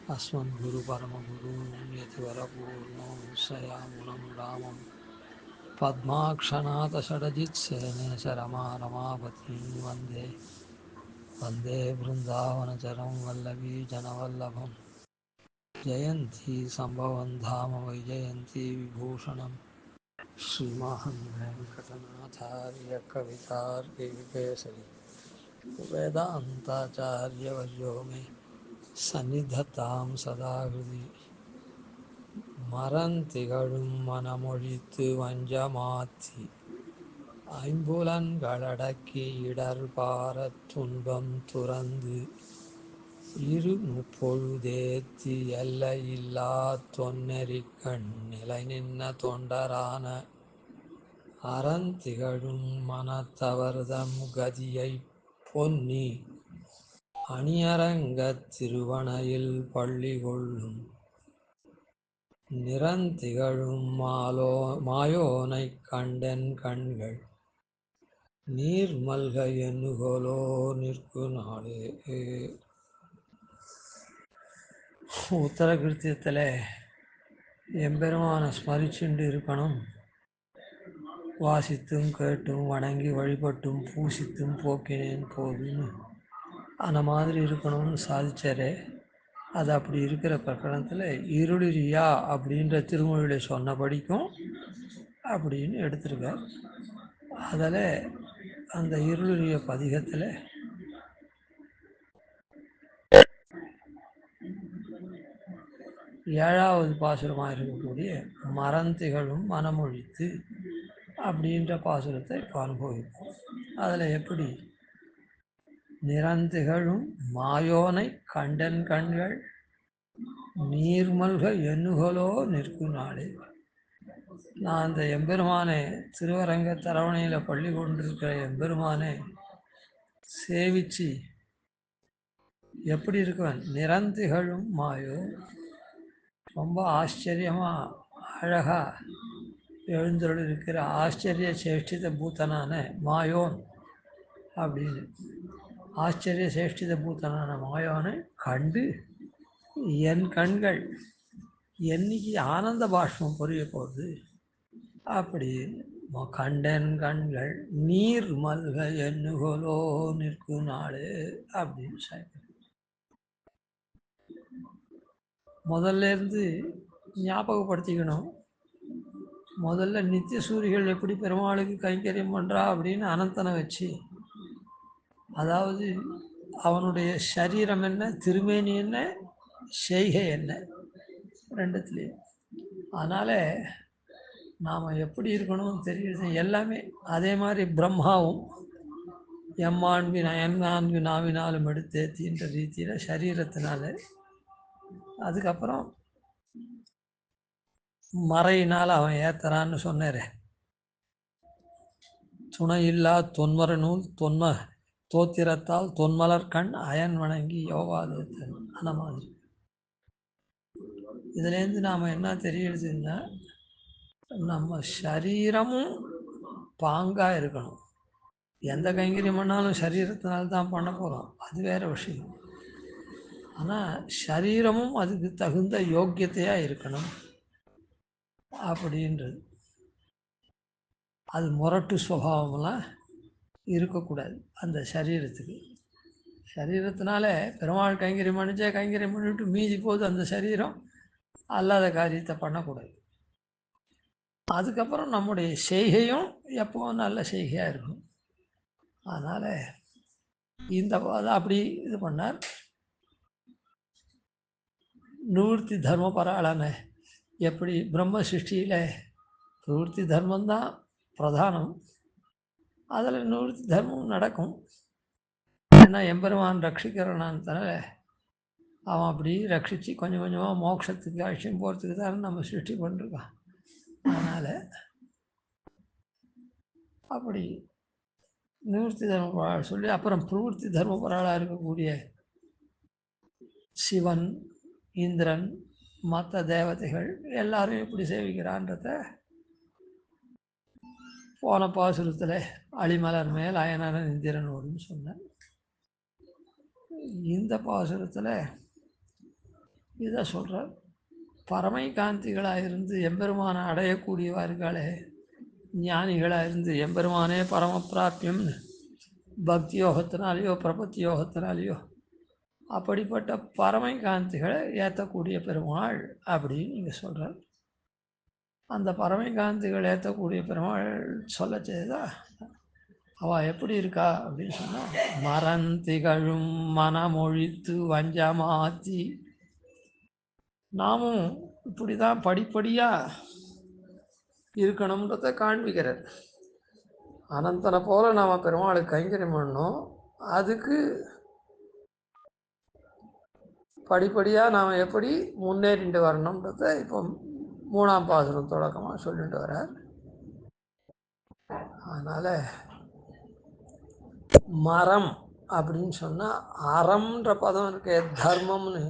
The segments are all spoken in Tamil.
अस्मद्गुरु परमगुरुं यतिवरपूर्णं शयामुनं रामं पद्माक्षनाथषडजित्सेने रमापतिं वन्दे वन्दे बृन्दावनचरं वल्लभी जनवल्लभं जयन्ती सम्भवं धाम वैजयन्ती विभूषणं श्रीमहं वेङ्कटनाथार्य कवितार्किकेसरी वेदान्ताचार्यवर्यो मे सन्निधत्तां सदा हृदि மறந்திகழும் மனமொழித்து வஞ்சமாத்தி ஐம்புலன்களடக்கி இடர்பாரத் துன்பம் துறந்து இரு முப்பொழுதேத்தி எல்லையில்லா தொன்னெறிக்கண் நிலை நின்ன தொண்டரான அறந்திகழும் மனத்தவர்தம் கதியைப் பொன்னி அணியரங்கத் திருவனையில் பள்ளி கொள்ளும் நிறந்திகழும் மாயோனைக் கண்டென் கண்கள் நீர்மல்க எண்ணுகோலோ நிற்கு நாளே. உத்தரகிருத்தியத்தில் எம்பெருமானை ஸ்மரிச்சுண்டு இருக்கணும். வாசித்தும் கேட்டும் வணங்கி வழிபட்டும் பூசித்தும் போக்கினேன் போதுன்னு அந்த மாதிரி இருக்கணும்னு சாதிச்சாரே. அது அப்படி இருக்கிற பிரகடனத்தில் இருளிரியா அப்படின்ற திருமொழியில் சொன்னபடிக்கும் அப்படின்னு எடுத்திருக்கார். அதில் அந்த இருளிரிய பதிகத்தில் ஏழாவது பாசுரமாக இருக்கக்கூடிய மறந்திகழும் மனமொழித்து அப்படின்ற பாசுரத்தை இப்போ அனுபவிப்போம். அதில் எப்படி நிறந்திகழும் மாயோனை கண்டன் கண்கள் நீர்மல்க எண்ணுகளோ நிற்கும் நாளே. நான் அந்த எம்பெருமானை திருவரங்க தரவணையில் பள்ளி கொண்டிருக்கிற எம்பெருமானை சேவிச்சு எப்படி இருக்குவன் நிறந்திகழும் மாயோ, ரொம்ப ஆச்சரியமாக அழகாக எழுந்தருள் இருக்கிற ஆச்சரிய சேஷ்டித பூத்தனான மாயோன் அப்படின்னு ஆச்சரிய சேஷ்டித பூத்தனான மாயோனை கண்டு என் கண்கள் என்னைக்கு ஆனந்த பாஷ்பம் பொரிய போகுது அப்படின்னு கண்டன் கண்கள் நீர் மல்க எண்ணுகோலோ நிற்கும் நாளே அப்படின்னு சொல்ல. முதல்ல இருந்து ஞாபகப்படுத்திக்கணும். முதல்ல நித்திய சூரிகள் எப்படி பெருமாளுக்கு கைங்கரியம் பண்ணுறா அப்படின்னு அனந்தனை வச்சு, அதாவது அவனுடைய சரீரம் என்ன, திருமேனி என்ன, செய்கை என்ன, ரெண்டுத்துலேயும். அதனால் நாம் எப்படி இருக்கணும்னு தெரியுது எல்லாமே. அதே மாதிரி பிரம்மாவும் எம்மான்கு நாவினாலும் எடுத்தேத்தின்ற ரீதியில் சரீரத்தினால, அதுக்கப்புறம் மறையினால் அவன் ஏத்துறான்னு சொன்னார். துணையில்லா தொன்மர நூல் தோத்திரத்தால் தொன்மலர் கண் அயன் வணங்கி யோகாதத்தன். அந்த மாதிரி இதுலேருந்து நாம் என்ன தெரியுதுன்னா, நம்ம சரீரமும் பாங்காக இருக்கணும். எந்த கைங்கரியம் பண்ணாலும் சரீரத்தினால்தான் பண்ண போகிறோம், அது வேறு விஷயம். ஆனால் சரீரமும் அதுக்கு தகுந்த யோக்கியத்தையாக இருக்கணும் அப்படின்றது. அது முரட்டு சுபாவம்லாம் இருக்கக்கூடாது அந்த சரீரத்துக்கு. சரீரத்தினால பெருமாள் கைங்கரியம் பண்ணிச்சே கைங்கரியம் பண்ணிவிட்டு மீதி போது அந்த சரீரம் அல்லாத காரியத்தை பண்ணக்கூடாது. அதுக்கப்புறம் நம்முடைய செய்கையும் எப்பவும் நல்ல செய்கையாக இருக்கும். அதனால் இந்த அப்படி இது பண்ணார். நிவர்த்தி தர்ம பராளன எப்படி பிரம்ம சிருஷ்டியில் நிவர்த்தி தர்மந்தான் பிரதானம், அதில் நிவர்த்தி தர்மம் நடக்கும். ஏன்னா எம்பெருமான் ரட்சிக்கிறனால அவன் அப்படி ரட்சித்து கொஞ்சம் கொஞ்சமாக மோட்சத்துக்கு அழிச்சியம் போகிறதுக்கு தான் நம்ம சிருஷ்டி பண்ணிருக்கான். அதனால் அப்படி நிவர்த்தி தர்மபராள் சொல்லி, அப்புறம் பிரவருத்தி தர்மபராளாக இருக்கக்கூடிய சிவன், இந்திரன், மற்ற தேவதைகள் எல்லாரும் எப்படி சேவிக்கிறான்றத போன பாசுரத்தில் அழிமலர் மேல் அயனான இந்திரனோடுன்னு சொன்னேன். இந்த பாசுரத்தில் இதை சொல்கிறார். பரமை காந்திகளாக இருந்து எம்பெருமானை அடையக்கூடியவார்களே, ஞானிகளாக இருந்து எம்பெருமானே பரமப்பிராப்பியம்னு பக்தி யோகத்தினாலேயோ பிரபத்தி யோகத்தினாலேயோ அப்படிப்பட்ட பரமை காந்திகளை ஏற்றக்கூடிய பெருமாள் அப்படின்னு நீங்கள் சொல்கிறார். அந்த பரமை காந்திகள் ஏற்றக்கூடிய பெருமாள் சொல்ல செய்தா அவள் எப்படி இருக்கா அப்படின்னு சொன்னால், மறந்திகழும் மனமொழித்து வஞ்சமாத்தி. நாமும் இப்படி தான் படிப்படியாக இருக்கணுன்றதை காண்பிக்கிறார். அனந்தனை போல நாம் பெருமாளுக்கு கைங்கரியம் பண்ணணும். அதுக்கு படிப்படியாக நாம் எப்படி முன்னேறிண்டு வரணுன்றதை இப்போ 3ஆம் பாசுரம் தொடக்கமாக சொல்லிட்டு வர்றார். அதனால் மரம் அப்படின்னு சொன்னால் அறம்ன்ற பதம் இருக்க தர்மம்னு,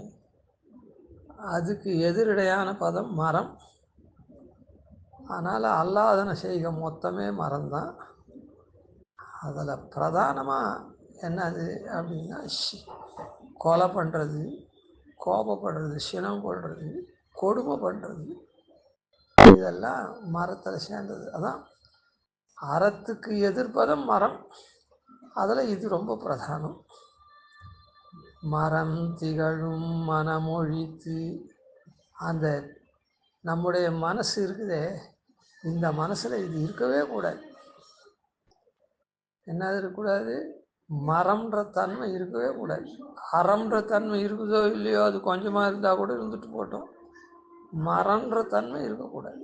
அதுக்கு எதிரடையான பதம் மரம். அதனால் அல்லாதன செய்க மொத்தமே மரம்தான். அதில் பிரதானமாக என்னது அப்படின்னா கொலை பண்ணுறது, கோபப்படுறது, சினம் கொள்வது, கொடுமை பண்ணுறது, இதெல்லாம் மரத்தில் சேர்ந்தது. அதான் அறத்துக்கு எதிர்ப்பதம் மரம். அதில் இது ரொம்ப பிரதானம். மரம் திகழும் மனமொழித்து. அந்த நம்முடைய மனசு இருக்குதே, இந்த மனசில் இது இருக்கவே கூடாது. என்னது இருக்கக்கூடாது? மரம்ன்ற தன்மை இருக்கவே கூடாது. அறம்ன்ற தன்மை இருக்குதோ இல்லையோ, அது கொஞ்சமாக இருந்தால் கூட இருந்துட்டு போட்டோம். மரம்ன்ற தன்மை இருக்கக்கூடாது.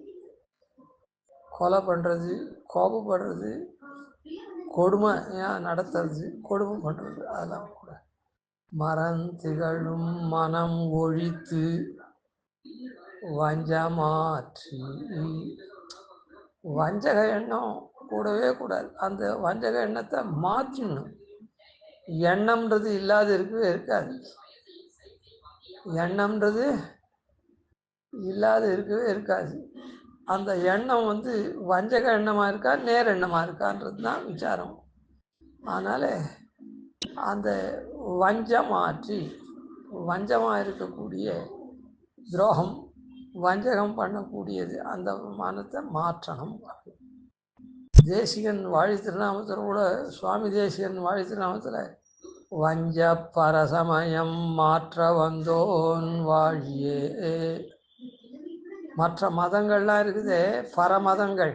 கொலை பண்ணுறது, கோபப்படுறது, கொடுமையாக நடத்துறது, கொடுமை பண்ணுறது, அதெல்லாம் கூட. மரம் திகழும் மனம் ஒழித்து வஞ்சமாற்றி. வஞ்சக எண்ணம் கூடவே கூடாது. அந்த வஞ்சக எண்ணத்தை மாற்றிடணும். எண்ணம்ன்றது இல்லாத இருக்கவே இருக்காது. எண்ணம்ன்றது இல்லாத இருக்கவே இருக்காது. அந்த எண்ணம் வஞ்சக எண்ணமாக இருக்கா நேர எண்ணமாக இருக்கான்றது தான் விசாரம். அதனால் அந்த வஞ்சமாற்றி, வஞ்சமாக இருக்கக்கூடிய துரோகம், வஞ்சகம் பண்ணக்கூடியது, அந்த மனத்தை மாற்றணும். தேசிகன் வாழி திருநாமத்தில் கூட, சுவாமி தேசிகன் வாழி திருநாமத்தில் வஞ்ச பரசமயம் மாற்ற வந்தோன் வாழியே. மற்ற மதங்கள்லாம் இருக்குதே, பரமதங்கள்,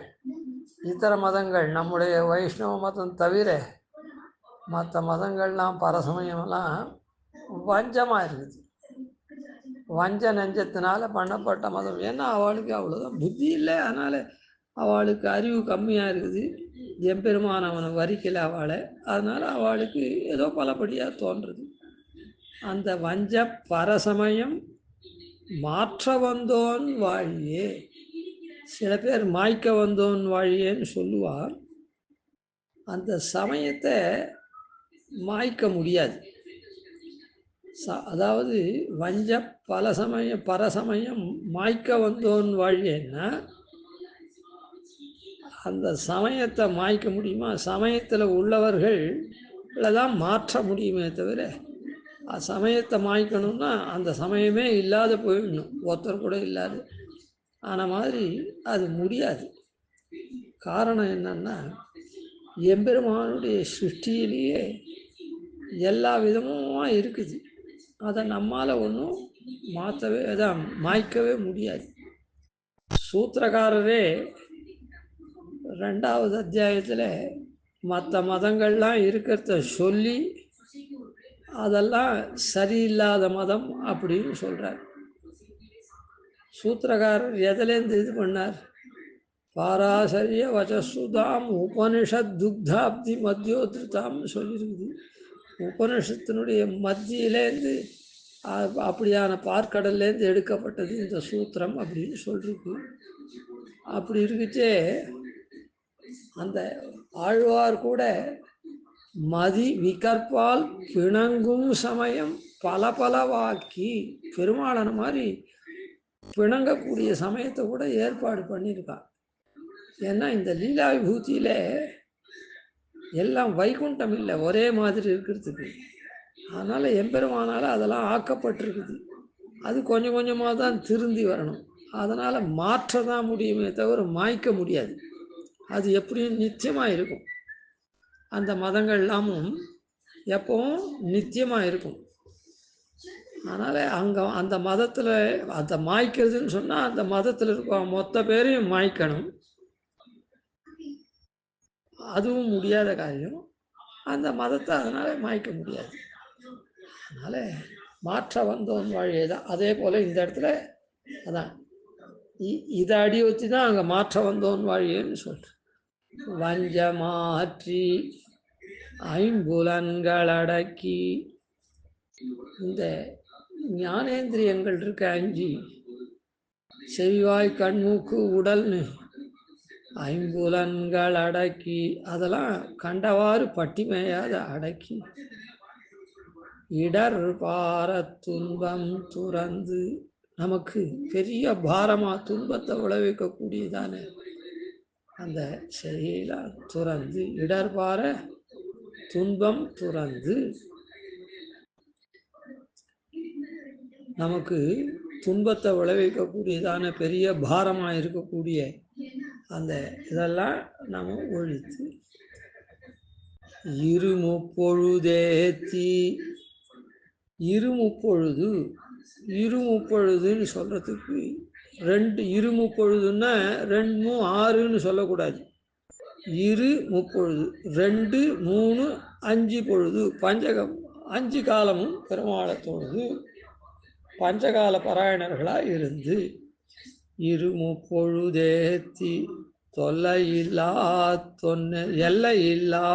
இதர மதங்கள், நம்முடைய வைஷ்ணவ மதம் தவிர மற்ற மதங்கள்லாம் பரசமயமெல்லாம் வஞ்சமாக இருக்குது. வஞ்ச நெஞ்சத்தினால பண்ணப்பட்ட மதம். ஏன்னா அவளுக்கு அவ்வளோதான் புத்தி இல்லை. அதனால் அவளுக்கு அறிவு கம்மியாக இருக்குது. எம்பெருமான் அவனை வரிக்கலை அவளை. அதனால் அவளுக்கு ஏதோ பலப்படியாக தோன்றுறது. அந்த வஞ்ச பரசமயம் மாற்ற வந்தோன் வாழியே. சில பேர் மாய்க்க வந்தோன் வாழியேன்னு சொல்லுவார். அந்த சமயத்தை மாய்க்க முடியாது. அதாவது வஞ்ச பரசமயம் மாய்க்க வந்தோன் வாழியேன்னா அந்த சமயத்தை மாய்க்க முடியுமா? சமயத்தில் உள்ளவர்களை தான் மாற்ற முடியுமே தவிர, சமயத்தை மாய்க்கணும்னா அந்த சமயமே இல்லாத போயிடணும், ஒருத்தர் கூட இல்லாது ஆன மாதிரி அது முடியாது. காரணம் என்னன்னா, எம்பெருமானுடைய சிருஷ்டியிலேயே எல்லா விதமுமா இருக்குது. அதை நம்மால் ஒன்றும் மாய்க்கவே முடியாது. சூத்திரக்காரரே 2வது அத்தியாயத்தில் மற்ற மதங்கள்லாம் இருக்கிறத சொல்லி அதெல்லாம் சரியில்லாத மதம் அப்படின்னு சொல்கிறார். சூத்திரக்காரர் எதுலேருந்து இது பண்ணார்? பாராசரிய வச்சசுதாம் உபனிஷத் துக்தாப்தி மத்தியோத்ருதாம்னு சொல்லியிருக்குது. உபனிஷத்தினுடைய மத்தியிலேருந்து அப்படியான பார்க்கடல்லேருந்து எடுக்கப்பட்டது இந்த சூத்திரம் அப்படின்னு சொல்லிருக்கு. அப்படி இருக்குச்சே அந்த ஆழ்வார் கூட மதி விகற்பால் பிணங்கும் சமயம் பலவாக்கி, பெருமாளன மாதிரி பிணங்கக்கூடிய சமயத்தை கூட ஏற்பாடு பண்ணியிருக்கான். ஏன்னா இந்த லீலா விபூதியில் எல்லாம் வைகுண்டம் இல்லை, ஒரே மாதிரி இருக்கிறதுக்கு. அதனால் எம்பெருமானால் அதெல்லாம் ஆக்கப்பட்டிருக்குது. அது கொஞ்சம் கொஞ்சமாக தான் திருந்தி வரணும். அதனால் மாற்ற தான் முடியுமே தவிர மாய்க்க முடியாது. அது எப்படியும் நித்தியமாக இருக்கும். அந்த மதங்கள் எல்லாமும் எப்பவும் நித்தியமாக இருக்கும். அதனால் அங்கே அந்த மதத்தில் அதை மாய்க்கிறதுன்னு சொன்னால் அந்த மதத்தில் இருக்க மொத்த பேரையும் மாய்க்கணும். அதுவும் முடியாத காரியம். அந்த மதத்தை அதனால் மாய்க்க முடியாது. அதனால் மாற்ற வந்தோன் வழியே தான். அதே போல் இந்த இடத்துல அதான் இதை அடி வச்சு தான் அங்கே மாற்ற வந்தோன் வழியேன்னு சொல்கிறேன். வஞ்ச மாற்றி ஐம்புலன்கள் அடக்கி இந்த ஞானேந்திரியங்கள் இருக்க 5 செவிவாய் கண்மூக்கு உடல்னு ஐம்புலன்கள் அடக்கி அதெல்லாம் கண்டவாறு பட்டிமையாத அடக்கி இடர் பார துன்பம் துறந்து நமக்கு பெரிய பாரமாக துன்பத்தை விளைவிக்கக்கூடியதான அந்த செயலாம் துறந்து இடர்பார துன்பம் துறந்து நமக்கு துன்பத்தை விளைவிக்கக்கூடியதான பெரிய பாரமாக இருக்கக்கூடிய அந்த இதெல்லாம் நம்ம ஒழித்து இருமுப்பொழுதேத்தி இருமுப்பொழுது இருமுப்பொழுதுன்னு சொல்கிறதுக்கு 2 இருமுப்பொழுதுன்னா 2 6ன்னு சொல்லக்கூடாது. 2 3 5 பொழுது பஞ்சகம் 5 காலமும் பெருமாளை தொழுது பஞ்சகால பாராயணர்களாக இருந்து இருமுப்பொழுதேத்தி தொல்லையில்லா எல்லையில்லா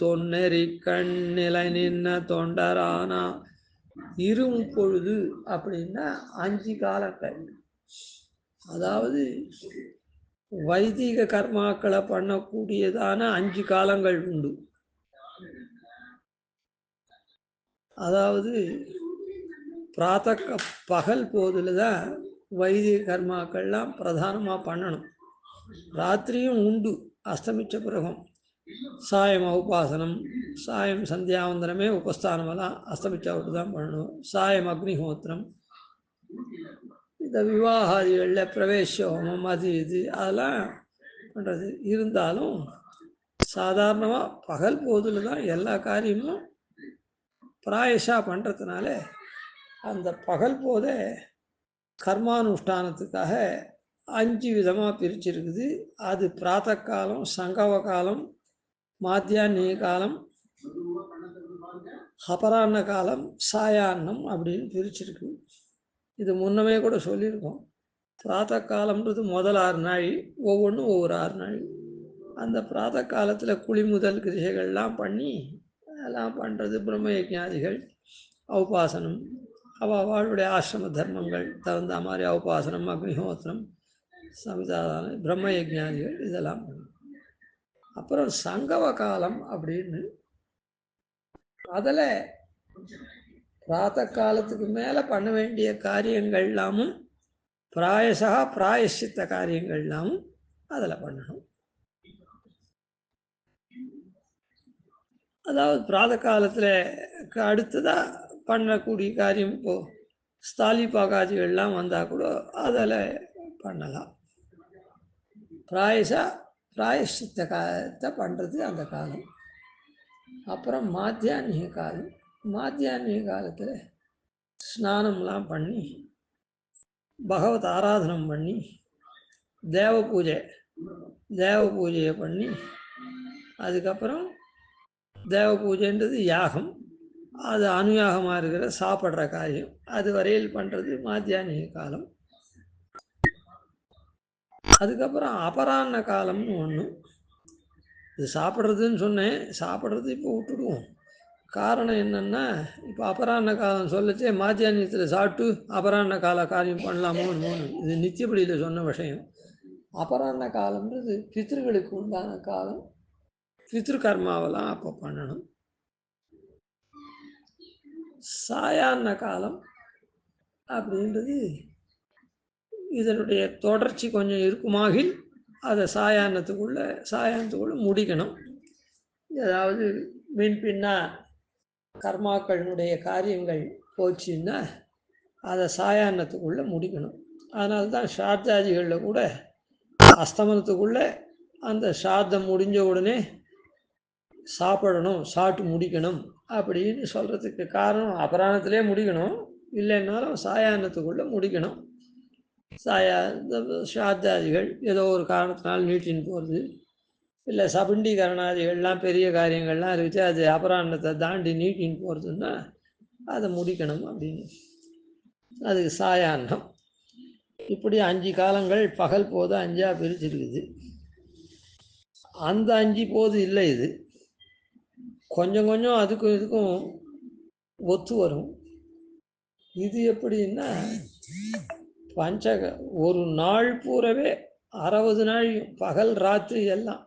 தொன்னெறி கண் நிலை நின்ன தொண்டரானா. இருமுப்பொழுது அப்படின்னா 5 காலங்கள். அதாவது வைதிக கர்மாக்களை பண்ணக்கூடியதான 5 காலங்கள் உண்டு. அதாவது பகல் போதில் தான் வைதிக கர்மாக்கள்லாம் பிரதானமாக பண்ணணும். ராத்திரியும் உண்டு அஸ்தமித்த பிறகும். சாயம் உபாசனம், சாயம் சந்தியாவந்தனமே உபஸ்தானமெல்லாம் அஸ்தமிச்சா விட்டு தான் பண்ணணும். சாயம் அக்னிஹோத்திரம், இந்த விவாகாதிகளில் பிரவேச ஹோமம் அது இது அதெல்லாம் பண்ணுறது. இருந்தாலும் சாதாரணமாக பகல் போதில் தான் எல்லா காரியமும் பிராயஷா பண்ணுறதுனால அந்த பகல் போதே கர்மானுஷ்டானத்துக்காக 5 விதமாக பிரிச்சிருக்குது. அது பிராத்த காலம், சங்கவ காலம், மாத்தியான்ய காலம், அபராண்ண காலம், சாயான்னம் அப்படின்னு பிரிச்சிருக்கு. இது முன்னமே கூட சொல்லியிருக்கோம். பிராத்த காலம்ன்றது முதல் 6 நாள், ஒவ்வொன்றும் ஒவ்வொரு 6 நாள். அந்த பிராத்த காலத்தில் குளிமுதல் கிரிகைகள்லாம் பண்ணி எல்லாம் பண்ணுறது. பிரம்ம யஜ்ஞாதிகள், உபாசனம், அவளுடைய ஆசிரம தர்மங்கள் தகுந்த மாதிரி உபாசனம், அக்னிஹோத்திரம், சமிதாதானம், பிரம்ம யஜ்ஞாதிகள் இதெல்லாம் பண்ணும். அப்புறம் சங்கவ காலம் அப்படின்னு அதில் பிராத்த காலத்துக்கு மேலே பண்ண வேண்டிய காரியங்கள் எல்லாமும் பிராயசித்த காரியங்கள் எல்லாமும் அதில் பண்ணணும். அதாவது பிராத காலத்தில் அடுத்ததாக பண்ணக்கூடிய காரியம் இப்போது ஸ்தாலி பாகாதிகள்லாம் வந்தால் கூட அதில் பண்ணலாம். பிராயசித்த காலத்தை பண்ணுறது அந்த காலம். அப்புறம் மாத்தியான்ய காலம். மாத்தியான்ய காலத்தில் ஸ்நானம்லாம் பண்ணி பகவத் ஆராதனம் பண்ணி தேவ பூஜையை பண்ணி அதுக்கப்புறம் தேவ பூஜைன்றது யாகம், அது அனுயாகமாக இருக்கிற சாப்பிட்ற காரியம், அது வரையில் பண்ணுறது மாத்தியான்ய காலம். அதுக்கப்புறம் அபராண்ண காலம்னு ஒன்று. இது சாப்பிட்றதுன்னு சொன்னேன், சாப்பிட்றது இப்போ விட்டுடுவோம். காரணம் என்னென்னா, இப்போ அபராண்ண காலம் சொல்லச்சே மாத்தியான்யத்தில் சாப்பிட்டு அபராண்ண கால காரியம் பண்ணலாமோன்னு இது நித்தியப்படியில் சொன்ன விஷயம். அபராண்ண காலம்ன்றது பித்ருகளுக்கு உண்டான காலம். பித்ரு கர்மாவெல்லாம் அப்போ பண்ணணும். சாயான்ன காலம் அப்படின்றது இதனுடைய தொடர்ச்சி கொஞ்சம் இருக்குமாகில் அதை சாயான்னத்துக்குள்ளே முடிக்கணும். ஏதாவது பின்னா கர்மாக்களினுடைய காரியங்கள் போச்சுன்னா அதை சாயான்னத்துக்குள்ளே முடிக்கணும். அதனால தான் ஷார்ஜாதிகளில் கூட அஸ்தமனத்துக்குள்ளே அந்த சார்த்தம் முடிஞ்ச உடனே சாப்பிடணும், சாப்பிட்டு முடிக்கணும் அப்படின்னு சொல்கிறதுக்கு காரணம் அபராணத்திலே முடிக்கணும், இல்லைன்னாலும் சாயான்னத்துக்குள்ளே முடிக்கணும். இந்த ஷார்த்தாதிகள் ஏதோ ஒரு காரணத்தினால் நீட்டின்னு போகிறது, இல்லை சபண்டீகரணாதிகள்லாம் பெரிய காரியங்கள்லாம் இருக்குது, அது அபராணத்தை தாண்டி நீட்டின்னு போகிறதுன்னா அதை முடிக்கணும் அப்படின்னு அதுக்கு சாயான்னம். இப்படி 5 காலங்கள் பகல் போது 5ஆக பிரிச்சிருக்குது. அந்த 5 போது இல்லை, இது கொஞ்சம் கொஞ்சம் அதுக்கும் இதுக்கும் ஒத்து வரும். இது எப்படின்னா ஒரு நாள் பூரவே 60 நாள் பகல் ராத்திரி எல்லாம்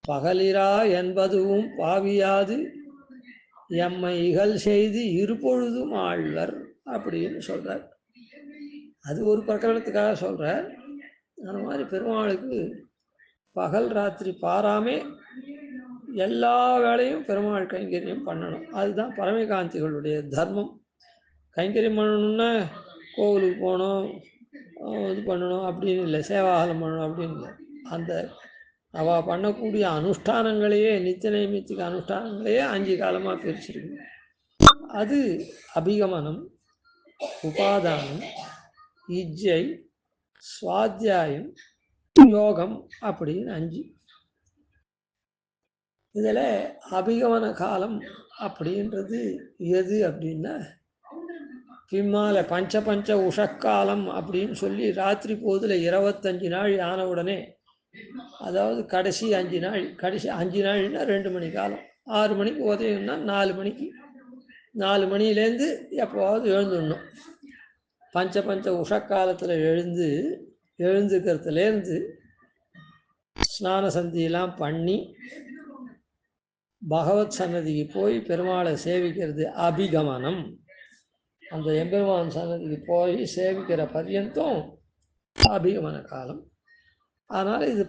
பகலிரா என்பதுவும் பாவியாது எம்மை இகழ் செய்து இருபொழுதும் ஆழ்வர் அப்படின்னு சொல்கிறார். அது ஒரு பிரகரணத்துக்காக சொல்கிறார். அந்த மாதிரி பெருமாளுக்கு பகல் ராத்திரி பாராமே எல்லா வேலையும் பெருமாள் கைங்கரியம் பண்ணணும். அதுதான் பரமகாந்திகளுடைய தர்மம். கைங்கரியம் பண்ணணும்னா கோவிலுக்கு போகணும், இது பண்ணணும் அப்படின்னு இல்லை, சேவாகலம் பண்ணணும் அப்படின்னு இல்லை. அந்த அவள் பண்ணக்கூடிய அனுஷ்டானங்களையே, நித்திய நைமித்திக அனுஷ்டானங்களையே 5 காலமாக பிரிச்சிருக்கு. அது அபிகமனம், உபாதானம், இஜ்ஜை, சுவாத்தியாயம், யோகம் அப்படின்னு 5. இதில் அபிகமன காலம் அப்படின்றது எது அப்படின்னா, பிம்மால பஞ்ச உஷக்காலம் அப்படின்னு சொல்லி ராத்திரி போதில் 25 நாள் ஆன உடனே, அதாவது கடைசி 5 நாள், கடைசி 5 நாள்னா 2 மணி காலம், 6 மணிக்கு உதயம்னா 4 மணிக்கு, 4 மணிலேருந்து எப்போவாவது எழுந்துடணும். பஞ்ச உஷக்காலத்தில் எழுந்துக்கிறதுலேருந்து ஸ்நான சந்தியெல்லாம் பண்ணி பகவத் சன்னதிக்கு போய் பெருமாளை சேவிக்கிறது அபிகமனம். அந்த எம்பெருமான் சன்னதிக்கு போய் சேவிக்கிற பர்யந்தம் அபிகமன காலம். அதனால் இது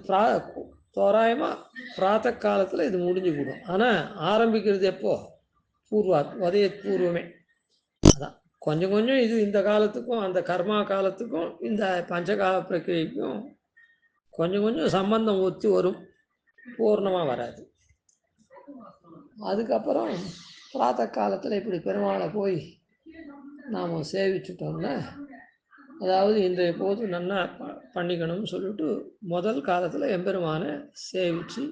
தோராயமாக பிராத்த காலத்தில் இது முடிஞ்சு போடும். ஆனால் ஆரம்பிக்கிறது எப்போ? உதய பூர்வமே. அதான் கொஞ்சம் கொஞ்சம் இது இந்த காலத்துக்கும் அந்த கர்மா காலத்துக்கும் இந்த பஞ்சகால பிரக்கிரிக்கும் கொஞ்சம் கொஞ்சம் சம்பந்தம் ஒத்து வரும், பூர்ணமாக வராது. அதுக்கப்புறம் பிராத்த காலத்தில் இப்படி பெருமாளை போய் நாம் சேவிச்சுட்டோம்னா, அதாவது இன்றைய போது நன்னா பண்ணிக்கணும்னு சொல்லிட்டு முதல் காலத்தில் எம்பெருமானை சேவித்து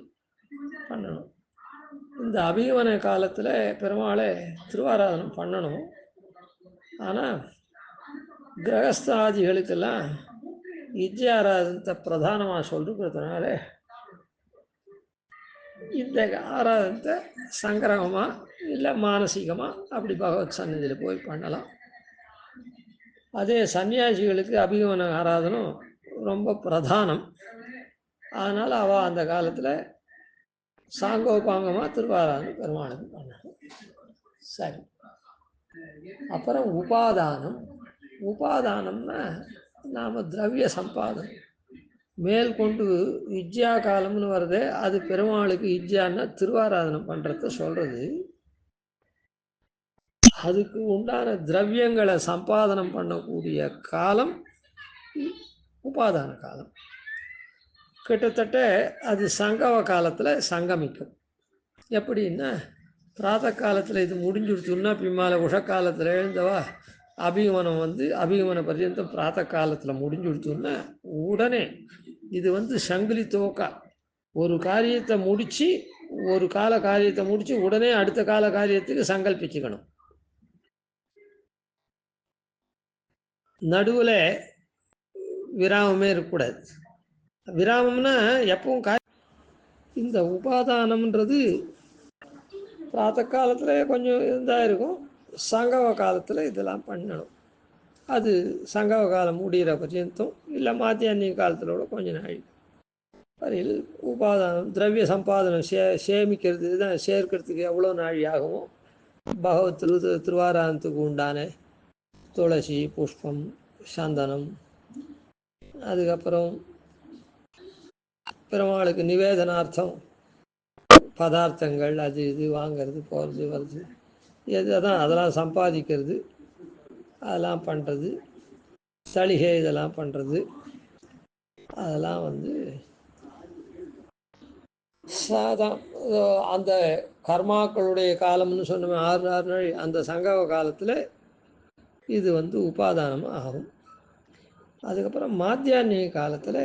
பண்ணணும். இந்த அபிகமன காலத்தில் பெருமாளை திருவாராதனம் பண்ணணும். ஆனால் கிரகஸ்தாதிகளுக்கெல்லாம் இஜ்ஜை ஆராதனத்தை பிரதானமாக சொல்லிருக்கிறதுனால இந்த ஆராதனத்தை சங்கிரகமாக இல்லை மானசீகமாக அப்படி பகவத் சன்னதியில் போய் பண்ணலாம். அதே சன்னியாசிகளுக்கு அபிகமன ஆராதனம் ரொம்ப பிரதானம். அதனால் அவள் அந்த காலத்தில் சாங்கோபாங்கமாக திருவாராதனை பெருமாளுக்கு பண்ணணும். சரி, அப்புறம் உபாதானம்னா நாம் திரவிய சம்பாதனம் மேல் கொண்டு இஜ்ஜா காலம்னு வருது. அது பெருமாளுக்கு இஜ்ஜான்னா திருவாராதனம் பண்ணுறத சொல்கிறது. அதுக்கு உண்டான திரவியங்களை சம்பாதனம் பண்ணக்கூடிய காலம் உபாதான காலம். கிட்டத்தட்ட அது சங்கம காலத்தில் சங்கமிக்கும். எப்படின்னா, பிராத காலத்தில் இது முடிஞ்சுடுச்சுன்னா பிம்மால உஷக்காலத்தில் எழுந்தவா அபிகமன பர்யந்தம் பிராத்த காலத்தில் முடிஞ்சுடுச்சுன்னா உடனே இது சங்கிலி துவக்கா ஒரு காரியத்தை முடித்து ஒரு கால காரியத்தை முடித்து உடனே அடுத்த கால காரியத்துக்கு சங்கல்பிச்சுக்கணும். நடுவில் விராமமே இருக்கக்கூடாது. விராமம்னா எப்பவும் இந்த உபாதானம்ன்றது பிராத்த காலத்தில் கொஞ்சம் இருந்தால் இருக்கும், சங்கம காலத்தில் இதெல்லாம் பண்ணணும். அது சங்கம காலம் முடிகிற பர்யந்தம் இல்லை மாத்தியானிக காலத்தில் கூட கொஞ்சம் நாள் வரையில் உபாதானம் திரவிய சம்பாதனம் சேமிக்கிறது தான் சேர்க்கிறதுக்கு எவ்வளோ நாழி ஆகுமோ பகவத் திருவாராதனத்துக்கு உண்டான துளசி, புஷ்பம், சந்தனம், அதுக்கப்புறம் பெருமாளுக்கு நிவேதனார்த்தம் பதார்த்தங்கள் அது இது வாங்கிறது போகிறது வருது, அதெல்லாம் சம்பாதிக்கிறது. அதெல்லாம் பண்ணுறது, தளிகை இதெல்லாம் பண்ணுறது, அதெல்லாம் அந்த கர்மாக்களுடைய காலம்னு சொன்னோமே 6 நாள், அந்த சங்கம காலத்தில் இது உபாதானமாக ஆகும். அதுக்கப்புறம் மாத்தியான்மிக காலத்தில்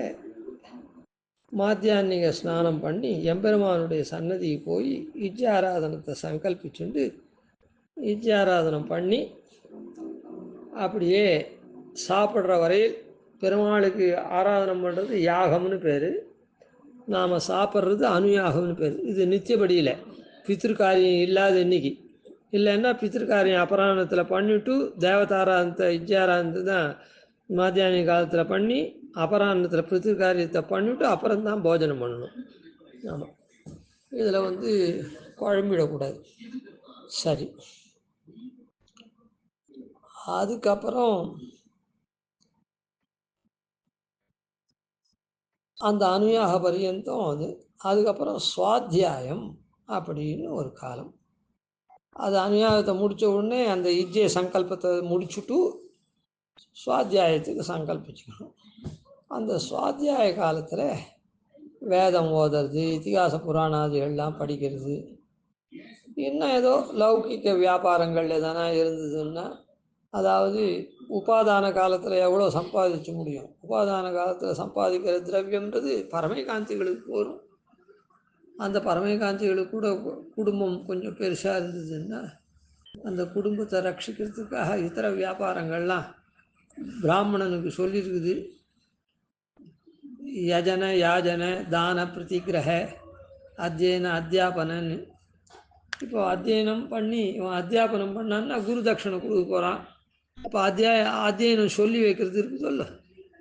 மாத்தியான்மிக ஸ்நானம் பண்ணி எம்பெருமானுடைய சன்னதிக்கு போய் இஜ்ஜாராதனத்தை சங்கல்பிச்சுண்டு இஜ்ஜாராதனம் பண்ணி அப்படியே சாப்பிட்ற வரையில் பெருமாளுக்கு ஆராதனம் பண்ணுறது யாகம்னு பேர், நாம் சாப்பிட்றது அனுயாகம்னு பேர். இது நித்தியபடியில் பித்திருக்காரியம் இல்லாத இன்னைக்கு இல்லைன்னா பித்திருக்காரியம் அபராணத்தில் பண்ணிவிட்டு தேவதாராதனத்தை இஜ்ஜாராதனத்தை தான் மாத்தியானிக காலத்தில் பண்ணி அபராணத்தில் பித்திருக்காரியத்தை பண்ணிவிட்டு அப்புறம்தான் போஜனம் பண்ணணும். ஆமாம், இதில் குழம்பிடக்கூடாது. சரி, அதுக்கப்புறம் அந்த அனுயாக பரியந்தம் அதுக்கப்புறம் சுவாத்தியாயம் அப்படின்னு ஒரு காலம். அது அனுயாகத்தை முடித்த உடனே அந்த இஜ்ஜை சங்கல்பத்தை முடிச்சுட்டு சுவாத்தியாயத்துக்கு சங்கல்பிச்சுக்கணும். அந்த சுவாத்தியாய காலத்தில் வேதம் ஓதுறது, இதிகாச புராணாதிகள்லாம் படிக்கிறது, இன்னும் ஏதோ லௌகிக்க வியாபாரங்கள் எதனா இருந்ததுன்னா, அதாவது உபாதான காலத்தில் எவ்வளோ சம்பாதிக்க முடியும், உபாதான காலத்தில் சம்பாதிக்கிற திரவியம்ன்றது பரமேகாந்திகளுக்கு வரும். அந்த பரமேகாந்திகளுக்கு கூட குடும்பம் கொஞ்சம் பெருசாக இருந்ததுன்னா அந்த குடும்பத்தை ரட்சிக்கிறதுக்காக இதர வியாபாரங்கள்லாம் பிராமணனுக்கு சொல்லியிருக்குது. யஜன யாஜன தான பிரதிகிரக அத்தியன அத்தியாபனன்னு. இப்போ அத்தியனம் பண்ணி இவன் அத்தியாபனம் பண்ணான்னா குரு தட்சணை கொடுக்க போகிறான். அப்போ அத்தியனம் சொல்லி வைக்கிறது இருக்குதல்ல,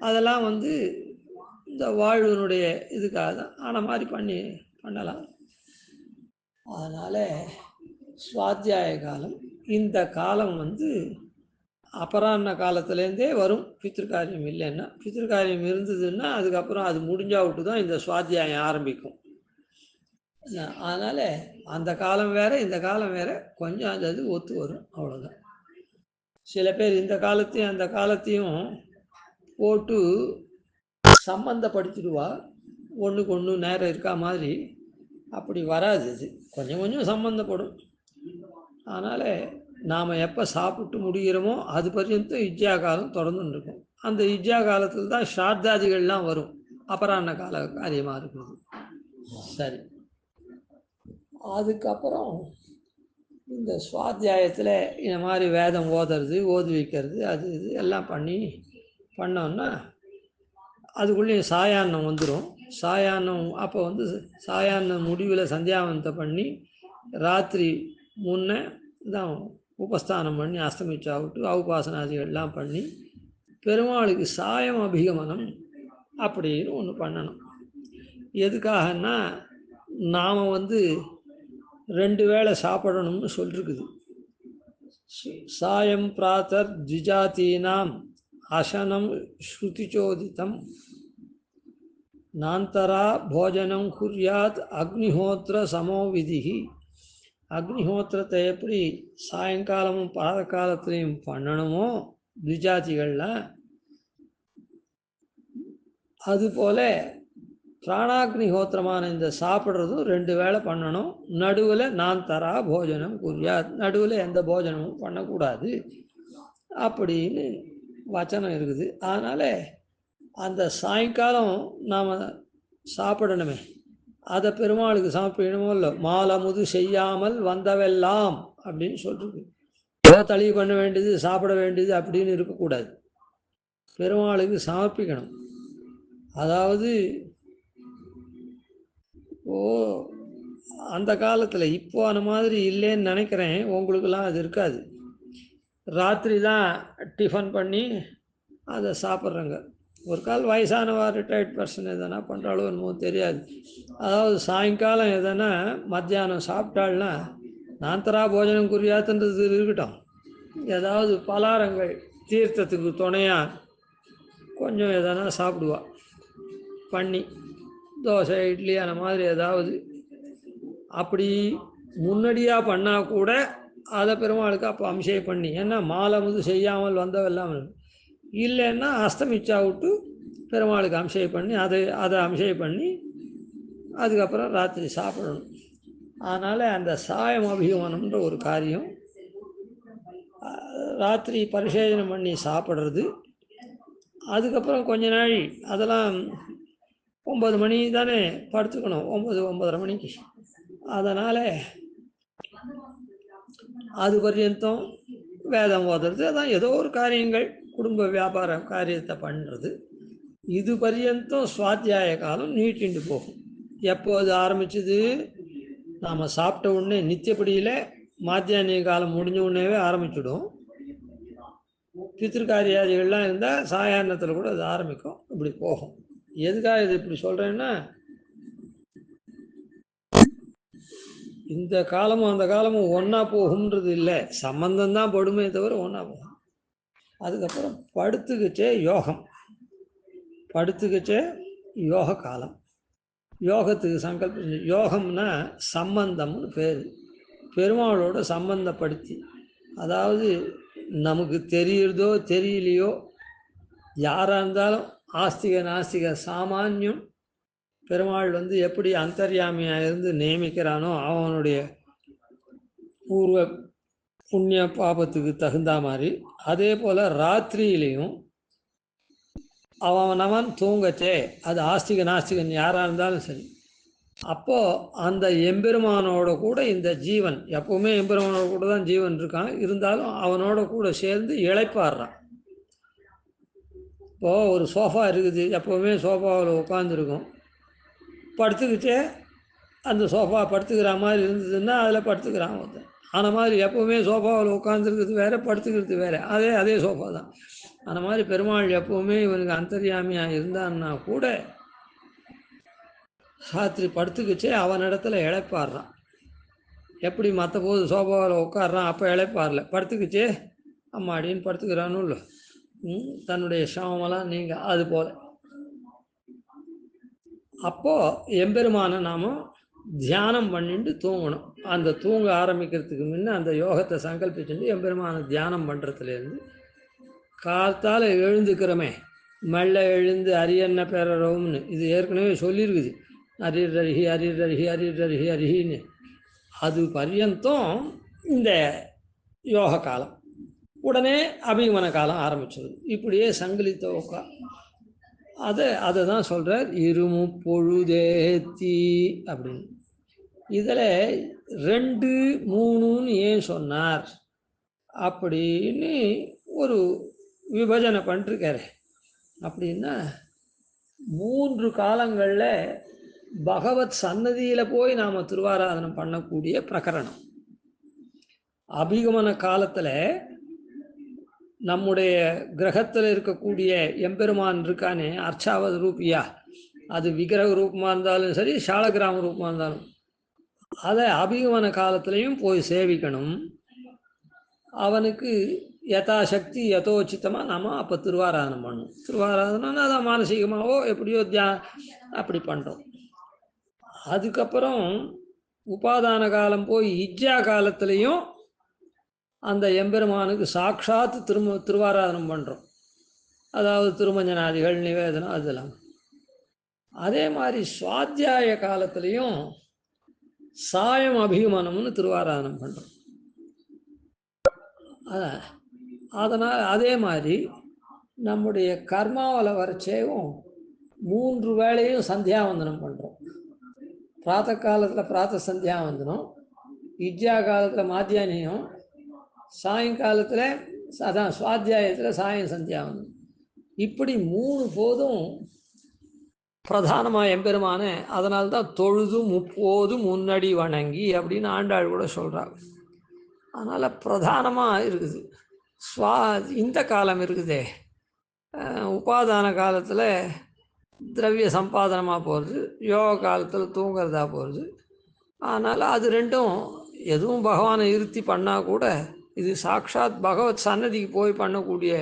அதெல்லாம் இந்த வாழ்வினுடைய இதுக்காக தான் ஆன மாதிரி பண்ணலாம். அதனால் சுவாத்தியாய காலம், இந்த காலம் அபராண்ண காலத்துலேருந்தே வரும். பித்திருக்காரியம் இல்லைன்னா, பித்திருக்காரியம் இருந்ததுன்னா அதுக்கப்புறம் அது முடிஞ்சா விட்டு தான் இந்த சுவாத்தியாயம் ஆரம்பிக்கும். அதனால் அந்த காலம் வேறு இந்த காலம் வேறு, கொஞ்சம் அது ஒத்து வரும், அவ்வளோதான். சில பேர் இந்த காலத்தையும் அந்த காலத்தையும் போட்டு சம்பந்தப்படுத்திடுவா, ஒன்றுக்கு ஒன்று நேரம் இருக்கா மாதிரி. அப்படி வராது, இது கொஞ்சம் கொஞ்சம் சம்பந்தப்படும். அதனால் நாம் எப்போ சாப்பிட்டு முடிகிறோமோ அது பர்யந்தம் இஜ்ஜா காலம் தொடர்ந்துன்னு இருக்கும். அந்த இஜ்ஜா காலத்தில் தான் ஷார்தாதிகள்லாம் வரும், அபராண்ண கால காரியமாக இருக்குது. சரி, அதுக்கப்புறம் இந்த சுவாத்தியாயத்தில் இந்த மாதிரி வேதம் ஓதுறது, ஓதி வைக்கிறது, அது இது எல்லாம் பண்ணோன்னா அதுக்குள்ளேயும் சாயான்னம் வந்துடும். சாயான்னம் அப்போ சாயான்னம் முடிவில் சந்தியாவந்தத்தை பண்ணி ராத்திரி முன்னே தான் உபஸ்தானம் பண்ணி அஸ்தமிச்சாவிட்டு அவுபாசனாதிகள்லாம் பண்ணி பெருமாளுக்கு சாயம் அபிகமனம் அப்படின்னு ஒன்று பண்ணணும். எதுக்காகன்னா நாம் 2 வேளை சாப்பிடணும்னு சொல்லிருக்குது. சாயம் பிராத்தர் த்விஜாதீனாம் அசனம் ஸ்ருதிச்சோதிதம் நாந்தரா போஜனம் குர்யாத் அக்னிஹோத்திர சமோவிதிகி. அக்னிஹோத்திரத்தை எப்படி சாயங்காலமும் பாத காலத்திலையும் பண்ணணுமோ த்விஜாதிகள்லாம், அதுபோல் பிராணாக்னிஹோத்திரமான இந்த சாப்பிட்றதும் 2 வேளை பண்ணணும். நடுவில் நான் தரா போஜனம் குர்யாத், நடுவில் எந்த போஜனமும் பண்ணக்கூடாது அப்படின்னு வச்சனம் இருக்குது. அதனால் அந்த சாயங்காலம் நாம் சாப்பிடணுமே, அதை பெருமாளுக்கு சமர்ப்பிக்கணுமோ இல்லை. மாலமுது செய்யாமல் வந்தவெல்லாம் அப்படின்னு சொல்லிருக்கு. ஏதோ தளி பண்ண வேண்டியது சாப்பிட வேண்டியது அப்படின்னு இருக்கக்கூடாது, பெருமாளுக்கு சமர்ப்பிக்கணும். அதாவது அந்த காலத்தில் இப்போ அந்த மாதிரி இல்லைன்னு நினைக்கிறேன், உங்களுக்கெல்லாம் அது இருக்காது. ராத்திரி தான் டிஃபன் பண்ணி அதை சாப்பிட்றேங்க. ஒரு கால் வயசானவா ரிட்டையர்ட் பர்சன் எதனா பண்ணுறாளோ என்னமோ தெரியாது. அதாவது சாயங்காலம் எதனா மத்தியானம் சாப்பிட்டாள்னா நாந்தரா போஜனம் குறியாத்துன்றது இருக்கட்டும், ஏதாவது பலாரங்கள் தீர்த்தத்துக்கு துணையாக கொஞ்சம் எதனா சாப்பிடுவா பண்ணி, தோசை இட்லி அந்த மாதிரி ஏதாவது. அப்படி முன்னாடியாக பண்ணால் கூட அதை பெருமாளுக்கு அப்போ அபிஷேகம் பண்ணி, ஏன்னா மாலை முது செய்யாமல் வந்தவெல்லாம் இல்லைன்னா அஸ்தமிச்சா விட்டு பெருமாளுக்கு அபிஷேகம் பண்ணி அதை அபிஷேகம் பண்ணி அதுக்கப்புறம் ராத்திரி சாப்பிடணும். அதனால் அந்த சாயம் அபிமானம்ன்ற ஒரு காரியம் ராத்திரி பரிசேதனம் பண்ணி சாப்பிட்றது. அதுக்கப்புறம் கொஞ்ச நாள் அதெல்லாம் 9 மணி தானே படுத்துக்கணும், 9-9:30 மணிக்கு. அதனால் அது பர்யந்தம் வேதம் ஓதுறது, அதான் ஏதோ ஒரு காரியங்கள் குடும்ப வியாபார காரியத்தை பண்ணுறது. இது பர்யந்தம் சுவாத்தியாய காலம் நீட்டிண்டு போகும். எப்போ அது ஆரம்பிச்சது? நாம் சாப்பிட்ட உடனே நித்தியப்படியில் மாத்தியானிய காலம் முடிஞ்ச உடனேவே ஆரம்பிச்சுடும். பித்திருக்காரியாதிகள்லாம் இருந்தால் சாயாரணத்தில் கூட அது ஆரம்பிக்கும், இப்படி போகும். எதுக்காக இது இப்படி சொல்கிறேன்னா, இந்த காலமும் அந்த காலமும் ஒன்றா போகும்ன்றது இல்லை, சம்பந்தம்தான் படுமே தவிர ஒன்றா போகும். அதுக்கப்புறம் படுத்துக்கிச்சே யோகம், படுத்துக்கிச்சே யோக காலம். யோகத்துக்கு சங்கல்பம், யோகம்னா சம்பந்தம்னு பேர். பெருமாளோட சம்பந்தப்படுத்தி, அதாவது நமக்கு தெரியுறதோ தெரியலையோ, யாராக இருந்தாலும் ஆஸ்திக நாஸ்திக சாமானியம் பெருமாள் எப்படி அந்தர்யாமியாக இருந்து நியமிக்கிறானோ அவனுடைய பூர்வ புண்ணிய பாபத்துக்கு தகுந்த மாதிரி, அதே போல் ராத்திரியிலையும் அவன் தூங்கச்சே, அது ஆஸ்திக நாஸ்திகன் யாராக இருந்தாலும் சரி, அப்போது அந்த எம்பெருமானோட கூட இந்த ஜீவன், எப்போவுமே எம்பெருமானோட கூட தான் ஜீவன் இருக்கான், இருந்தாலும் அவனோட கூட சேர்ந்து இளைப்பாடுறான். இப்போது ஒரு சோஃபா இருக்குது, எப்போவுமே சோஃபாவில் உட்காந்துருக்கும், படுத்துக்கிட்டே அந்த சோஃபா படுத்துக்கிற மாதிரி இருந்ததுன்னா அதில் படுத்துக்கிறான் ஒருத்தன். அந்த மாதிரி எப்போவுமே சோஃபாவில் உட்காந்துருக்கிறது வேறு, படுத்துக்கிறது வேறு, அதே சோஃபா தான். அந்த மாதிரி பெருமாள் எப்போவுமே இவனுக்கு அந்தர்யாமியாக இருந்தான்னா கூட ராத்திரி படுத்துக்கிச்சே அவனிடத்துல இழைப்பாடுறான். எப்படி மற்ற போது சோஃபாவில் உட்காடுறான், அப்போ இழைப்பாடல, படுத்துக்கிச்சே அம்மாடின்னு படுத்துக்கிறானு இல்லை, தன்னுடைய சமமெல்லாம் நீங்கள் அது போல். அப்போது எம்பெருமானை நாம் தியானம் பண்ணிட்டு தூங்கணும். அந்த தூங்க ஆரம்பிக்கிறதுக்கு முன்னே அந்த யோகத்தை சங்கல்பிச்சுட்டு எம்பெருமானை தியானம் பண்ணுறதுலேருந்து காத்தால் எழுந்துக்கிறோமே, மெல்ல எழுந்து அரியன்ன பேரறவும்னு இது ஏற்கனவே சொல்லியிருக்குது, அரிரரிஹி அரிரரிஹி அரிரரிஹி அரிஹின்னு. அது பர்யந்தம் இந்த யோக காலம், உடனே அபிகமன காலம் ஆரம்பிச்சிடுது. இப்படியே சங்கிலித்த உக்கா அதை தான் சொல்கிறார், இருமு பொழுதேத்தி அப்படின்னு. இதில் 2, 3ன்னு ஏன் சொன்னார் அப்படின்னு ஒரு விபஜனை பண்ணிருக்காரு. அப்படின்னா 3 காலங்களில் பகவத் சன்னதியில் போய் நாம் திருவாராதனம் பண்ணக்கூடிய பிரகரணம். அபிகமன காலத்தில் நம்முடைய கிரகத்தில் இருக்கக்கூடிய எம்பெருமான் இருக்கானே அர்ச்சாவத ரூபியா, அது விக்கிரக ரூபமாக இருந்தாலும் சரி, சாலகிராம ரூபமாக இருந்தாலும், அதை அபிகமன காலத்திலையும் போய் சேவிக்கணும். அவனுக்கு யதாசக்தி யதோச்சித்தமாக நாம் அப்போ திருவாராதனம் பண்ணணும். திருவாராதனம்னா அதான் மானசீகமாகவோ எப்படியோ அப்படி பண்ணுறோம். அதுக்கப்புறம் உபாதான காலம் போய் இஜ்ஜா காலத்திலையும் அந்த எம்பெருமானுக்கு சாட்சாத்து திருவாராதனம் பண்ணுறோம். அதாவது திருமஞ்சனாதிகள் நிவேதனம் அதெல்லாம். அதே மாதிரி சுவாத்தியாய காலத்திலையும் சாயம் அபிகமனம்னு திருவாராதனம் பண்ணுறோம். அதனால் அதே மாதிரி நம்முடைய கர்மாவில் வரைச்சேவும் 3 வேளையும் சந்தியாவந்தனம் பண்ணுறோம். பிராத்த காலத்தில் பிராத்த சந்தியாவந்தனம், இஜ்ஜா காலத்தில் மாத்தியானியம், சாயங்காலத்தில் அதான் சுவாத்தியாயத்தில் சாயம் சந்தியாவந்தனம். இப்படி 3 போதும் பிரதானமாக எம்பெருமான. அதனால்தான் தொழுது 30 முன்னடி வணங்கி அப்படின்னு ஆண்டாள் கூட சொல்கிறாங்க. அதனால் பிரதானமாக இருக்குது. இந்த காலம் இருக்குதே, உபாதான காலத்தில் திரவிய சம்பாதனமாக போகிறது, யோக காலத்தில் தூங்கிறதா போகிறது. அதனால் அது ரெண்டும் எதுவும் பகவானை இருத்தி பண்ணால் கூட இது சாட்சாத் பகவத் சன்னதிக்கு போய் பண்ணக்கூடிய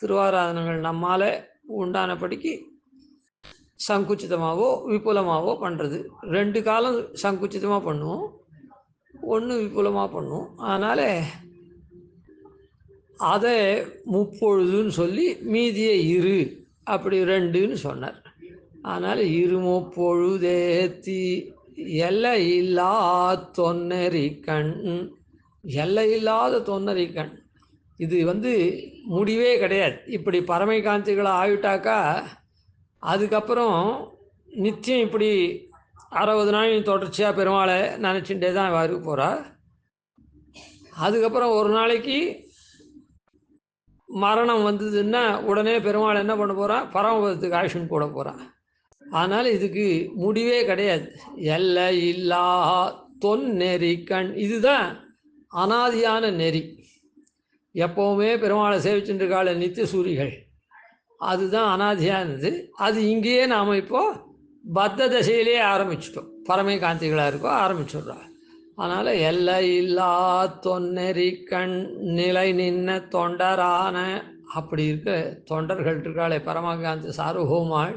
திருவாராதனங்கள் நம்மால் உண்டானபடிக்கு சங்குச்சிதமாகவோ விபுலமாகவோ பண்ணுறது. 2 காலம் சங்குச்சிதமாக பண்ணுவோம், ஒன்று விபுலமாக பண்ணும். அதனால் அதை முப்பொழுதுன்னு சொல்லி மீதியை இரு அப்படி ரெண்டுன்னு சொன்னார். அதனால் இருமுப்பொழுதேத்தி எல்லை இல்லா தொன்னறிக்கண், எல்லை இல்லாத தொன்னறிக்கண். இது முடிவே கிடையாது. இப்படி பரமை காந்திகளை ஆகிட்டாக்கா அதுக்கப்புறம் நித்தியம் இப்படி 60 நாள் தொடர்ச்சியாக பெருமாளை நினச்சிட்டே தான் இருக்க போகிறா. அதுக்கப்புறம் ஒரு நாளைக்கு மரணம் வந்ததுன்னா உடனே பெருமாள் என்ன பண்ண போகிறான், பரமபதத்துக்கு ஆக்ஷன் போட போகிறான். அதனால் இதுக்கு முடிவே கிடையாது. எல்லை இல்லா தொன்னெறி கண், இதுதான் அனாதியான நெறி. எப்போவுமே பெருமாளை சேவிச்சுருக்காள் நித்திய சூரிகள், அதுதான் அனாதியானது. அது இங்கேயே நாம் இப்போது பத்த தசையிலே ஆரம்பிச்சிட்டோம். பரமை காந்திகளாக இருக்கோ ஆரம்பிச்சுடுறா. அதனால் எல்லை இல்லா தொன்னெறி கண் நிலை நின்ன தொண்டரான, அப்படி இருக்க தொண்டர்கள் இருக்காளே பரமகாந்தி சார்வபௌமாள்,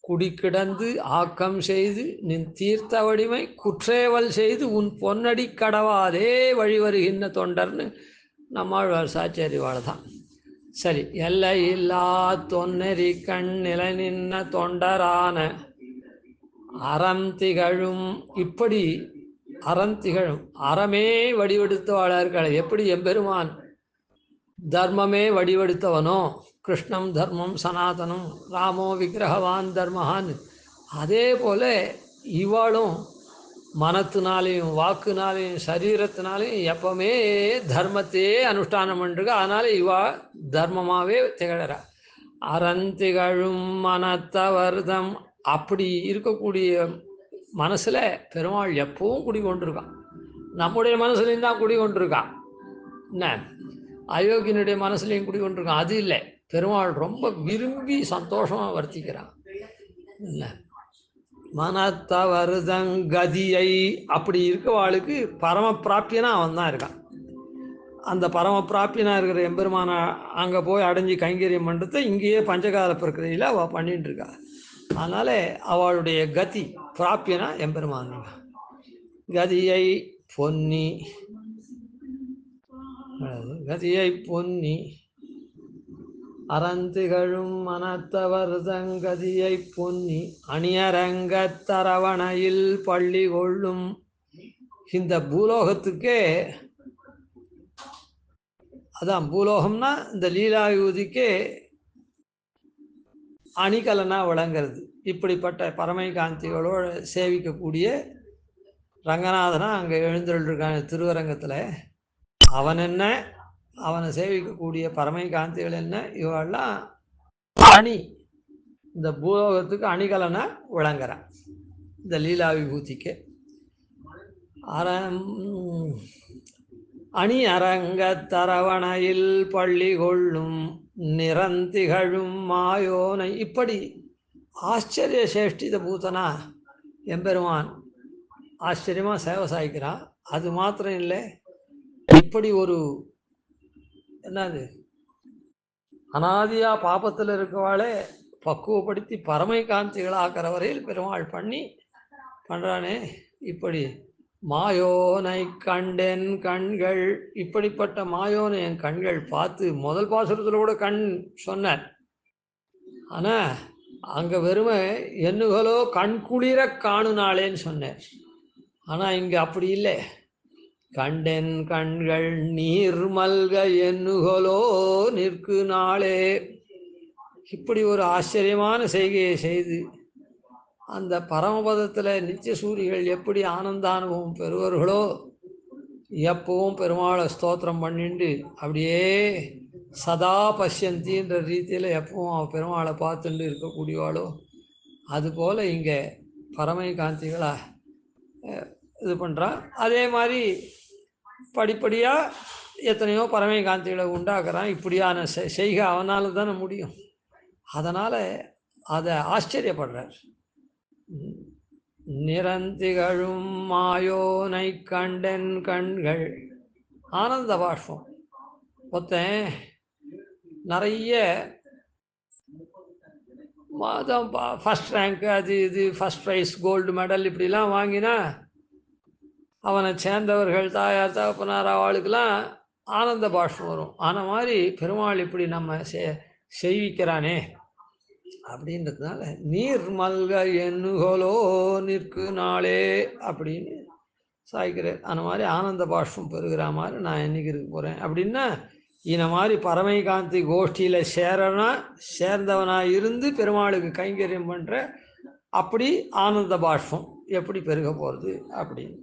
குடிக்கிடந்து ஆக்கம் செய்து நின் தீர்த்த வடிமை குற்றேவல் செய்து உன் பொன்னடி கடவாதே வழி வருகின்ற தொண்டர்னு நம்மாழ்வார் சாட்சியறிவாள் தான். சரி, எல்லை இல்லா தொன்னெறி கண் நிலை நின்ன தொண்டரான அறம் திகழும், இப்படி அறம் திகழும் அறமே வடிவெடுத்தவாளார்கள். எப்படி எம்பெருமான் தர்மமே வடிவெடுத்தவனோ, கிருஷ்ணம் தர்மம் சனாதனம் ராமோ விக்கிரகவான் தர்மஹான், அதே போல் இவாளும் மனத்தினாலையும் வாக்குனாலையும் சரீரத்தினாலையும் எப்பவுமே தர்மத்தையே அனுஷ்டானம் பண்ணிருக்கா. அதனால் இவா தர்மமாகவே திகழறா. அறந்திகழும் மனத்தவர்தம், அப்படி இருக்கக்கூடிய மனசில் பெருமாள் எப்பவும் குடிகொண்டிருக்கான். நம்முடைய மனசுலையும் தான் குடிகொண்டிருக்கான். என்ன, அயோக்கியனுடைய மனசுலையும் குடிகொண்டிருக்கான் அது இல்லை. பெருமாள் ரொம்ப விரும்பி சந்தோஷமாக வர்த்திக்கிறான். இல்லை, மனத்தவர்தங்கதியை, அப்படி இருக்கவாளுக்கு பரம பிராப்தியனா அவன் தான் இருக்கான். அந்த பரம பிராப்தியனாக இருக்கிற எம்பெருமான அங்கே போய் அடைஞ்சி கைங்கரியம் பண்ணுறத இங்கேயே பஞ்சகால பிரக்கிரையில் அவள் பண்ணிட்டு இருக்கா. அதனால் அவளுடைய கதி பிராப்தியனா எம்பெருமான். கதியை பொன்னி, கதியை பொன்னி அறந்திகழும் மனத்தவர்தங்கதியை பொன்னி அணியரங்கத் தரவணையில் பள்ளி கொள்ளும். இந்த பூலோகத்துக்கே, அதான் பூலோகம்னா இந்த லீலாயுதிக்கே அணிகலனா விளங்கிறது. இப்படிப்பட்ட பரமை காந்திகளோடு சேவிக்கக்கூடிய ரங்கநாதனா அங்கே எழுந்தருள்ளிருக்கான திருவரங்கத்தில். அவன் என்ன, அவனை சேவிக்கக்கூடிய பரமை காந்திகள் என்ன, இவெல்லாம் அணி, இந்த பூலோகத்துக்கு அணிகலனா விளங்குறான் இந்த லீலா விபூதிக்கு. அணி அரங்க தரவணையில் பள்ளி கொள்ளும் நிறந்திகழும் மாயோனை, இப்படி ஆச்சரிய சேஷ்டித பூத்தனா எம்பெருமான் ஆச்சரியமாக சேவை சாய்க்கிறான். அது மாத்திரம் இல்லை, இப்படி ஒரு என்னது அனாதியா பாபத்தில் இருக்கவாளே பக்குவப்படுத்தி பரமை காந்திகளாக்கிற வரையில் பெருமாள் பண்ணி பண்ணுறானே. இப்படி மாயோனை கண்டென் கண்கள், இப்படிப்பட்ட மாயோனை என் கண்கள் பார்த்து, முதல் பாசுரத்தில் கூட கண் சொன்னார். ஆனால் அங்கே வெறுமை எண்ணுகளோ கண்குளிர காணுனாளேன்னு சொன்னார். ஆனால் இங்கே அப்படி இல்லை, கண்டென் கண்கள் நீர் மல்க எண்ணுகளோ நிற்கு நாளே. இப்படி ஒரு ஆச்சரியமான செய்கையை செய்து அந்த பரமபதத்தில் நித்திய சூரிகள் எப்படி ஆனந்தானுபவம் பெறுவார்களோ, எப்பவும் பெருமாளை ஸ்தோத்திரம் பண்ணிண்டு அப்படியே சதா பஷ்யந்தின்ற ரீதியில் எப்பவும் அவன் பெருமாளை பார்த்துட்டு இருக்கக்கூடியவாளோ, அதுபோல் இங்கே பரமை காந்திகளாக இது பண்ணுறான். அதே மாதிரி படிப்படியாக எத்தனையோ பரமை காந்திகளை உண்டாக்குறான். இப்படியான செய்கை அவனால் தானே முடியும். அதனால் அதை ஆச்சரியப்படுறார். நிறந்திகழும் மாயோனை கண்டன் கண்கள், ஆனந்த பாஷ்பம். ஒருத்தன் நிறைய மாதம் ஃபஸ்ட் ரேங்க் அது இது ஃபஸ்ட் ப்ரைஸ் கோல்டு மெடல் இப்படிலாம் வாங்கினா அவனை சேர்ந்தவர்கள் தாயார் தகப்பனார் அவளுக்கெல்லாம் ஆனந்த பாஷ்பம் வரும். ஆன மாதிரி பெருமாள் இப்படி நம்ம செய்விக்கிறானே அப்படின்றதுனால நீர் மல்க எண்ணுகோலோ நிற்கு நாளே அப்படின்னு சாய்க்கிறார். அந்த மாதிரி ஆனந்த பாஷ்பம் பெறுகிற மாதிரி நான் என்னைக்கு இருக்க போகிறேன் அப்படின்னா, இந்த மாதிரி பரமை காந்தி கோஷ்டியில் சேர்ந்தவனாக இருந்து பெருமாளுக்கு கைங்கரியம் பண்ணுற அப்படி ஆனந்த பாஷ்பம் எப்படி பெருக போகிறது அப்படின்னு.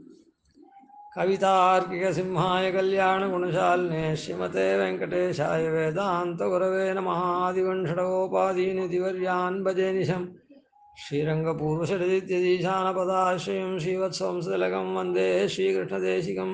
கவிதார்க்கிக சிம்ஹாய கல்யாண குணசாலினே ஸ்ரீமதே வெங்கடேஷாய வேதாந்த குரவே நமः. ஆதிவன்ஷடகோபாதீனி திவர்யான் பஜே நிஷம் ஸ்ரீரங்கபூர்வஷடதித்யதீசானபதாஸ்ரயம் ஸ்ரீவத்சவம்சலகம் வந்தே ஸ்ரீகிருஷ்ணதேசிகம்.